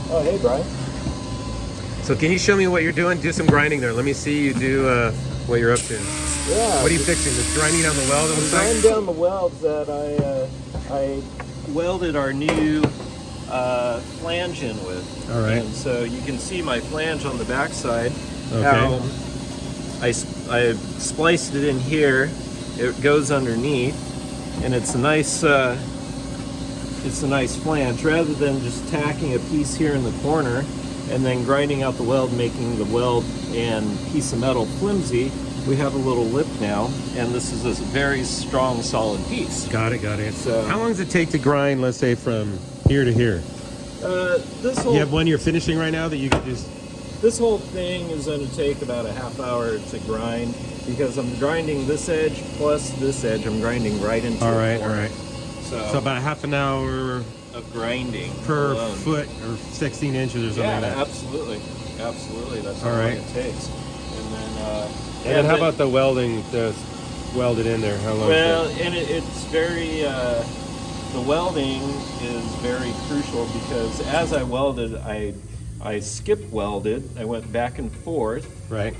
Oh, hey, Brian. So can you show me what you're doing? Do some grinding there. Let me see you do what you're up to. Yeah. What are you fixing? Just grinding down the weld? I'm grinding down the welds that I welded our new flange in with. All right. And so you can see my flange on the backside. Okay. How I spliced it in here. It goes underneath, and it's a nice flange. Rather than just tacking a piece here in the corner and then grinding out the weld, making the weld and piece of metal flimsy, we have a little lip now, and this is a very strong, solid piece. Got it, got it. So, how long does it take to grind, let's say, from here to here? This whole, you have one you're finishing right now that you could just... This whole thing is going to take about a half hour to grind, because I'm grinding this edge plus this edge. I'm grinding right into all the right, corner. all right. So about a half an hour of grinding per alone. foot, or 16 inches or something like that. Absolutely, absolutely. That's all how right. long it takes. And then, and then how about the welding? The welded in there? How long? Well, and it's very. The welding is very crucial, because as I welded, I skip welded. I went back and forth. Right.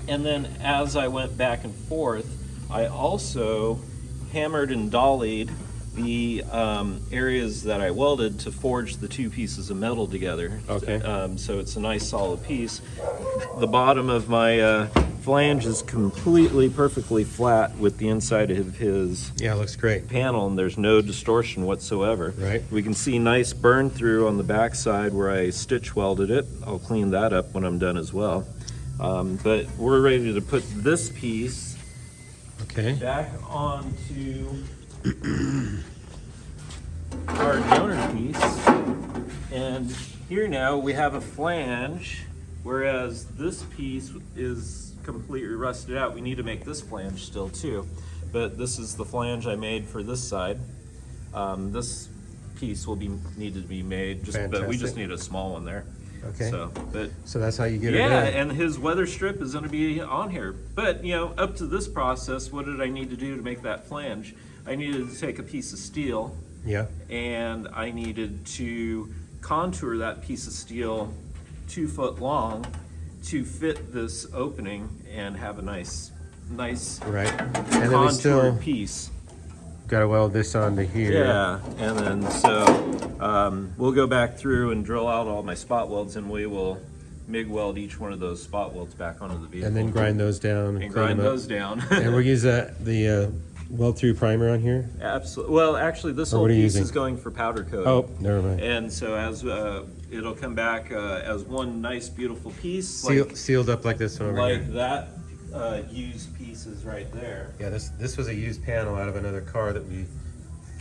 And then as I went back and forth, I also hammered and dollied the areas that I welded to forge the two pieces of metal together. Okay. So it's a nice solid piece. The bottom of my flange is completely perfectly flat with the inside of his Yeah, it looks great. panel, and there's no distortion whatsoever. Right. We can see nice burn through on the back side where I stitch welded it. I'll clean that up when I'm done as well. But we're ready to put this piece back onto our donor piece. And here now we have a flange, whereas this piece is completely rusted out. We need to make this flange still too. But this is the flange I made for this side. This piece will need to be made, but we just need a small one there. Okay. So that's how you get it yeah, done. and his weather strip is going to be on here. But you know, up to this process, what did I need to do to make that flange? I needed to take a piece of steel. Yeah. And I needed to contour that piece of steel 2 foot long to fit this opening and have a nice right. And then we contoured still piece. got to weld this onto here. Yeah, and then so we'll go back through and drill out all my spot welds, and we will MIG weld each one of those spot welds back onto the vehicle. And then grind those down. And grind those down. And we'll use the weld through primer on here? Absolutely. Well, actually, this whole piece is going for powder coating. Oh, never mind. And so as it'll come back as one nice, beautiful piece. Sealed up like this one over here. Like that used piece is right there. Yeah, this was a used panel out of another car that we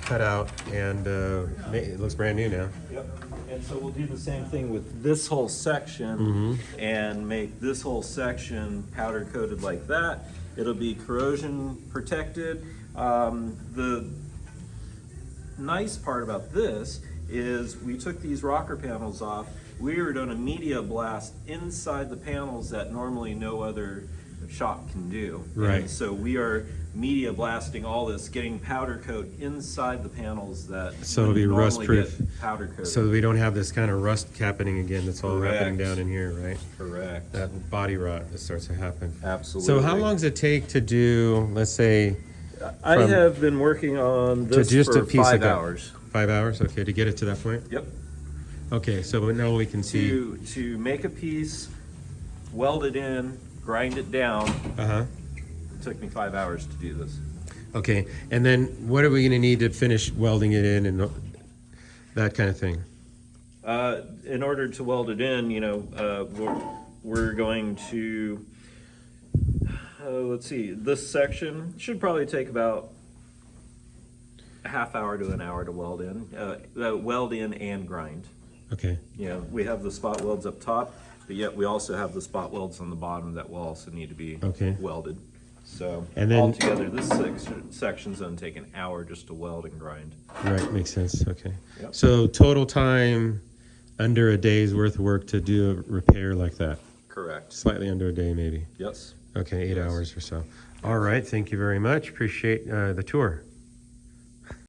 cut out, and it looks brand new now. Yep. And so we'll do the same thing with this whole section and make this whole section powder coated like that. It'll be corrosion protected. The nice part about this is we took these rocker panels off. We were doing a media blast inside the panels that normally no other shop can do. Right. And so we are media blasting all this, getting powder coat inside the panels that so it'll be rust proof. Powder coat. So we don't have this kind of rust happening again. That's all happening down in here, right? Correct. That body rot that starts to happen. Absolutely. So how long does it take to do, let's say, I have been working on this just for a piece 5 of hours. 5 hours, okay, to get it to that point? Yep. Okay, so now we can see. To make a piece, weld it in, grind it down. It took me 5 hours to do this. Okay, and then what are we going to need to finish welding it in and that kind of thing? In order to weld it in, you know, we're going to, let's see, this section should probably take about a half hour to an hour to weld in and grind. Okay. You know, we have the spot welds up top, but yet we also have the spot welds on the bottom that will also need to be welded. So and then, altogether, this section's going to take an hour just to weld and grind. Right, makes sense. Okay. Yep. So total time under a day's worth of work to do a repair like that? Correct. Slightly under a day, maybe? Yes. Okay, 8 hours or so. All right, thank you very much. Appreciate the tour.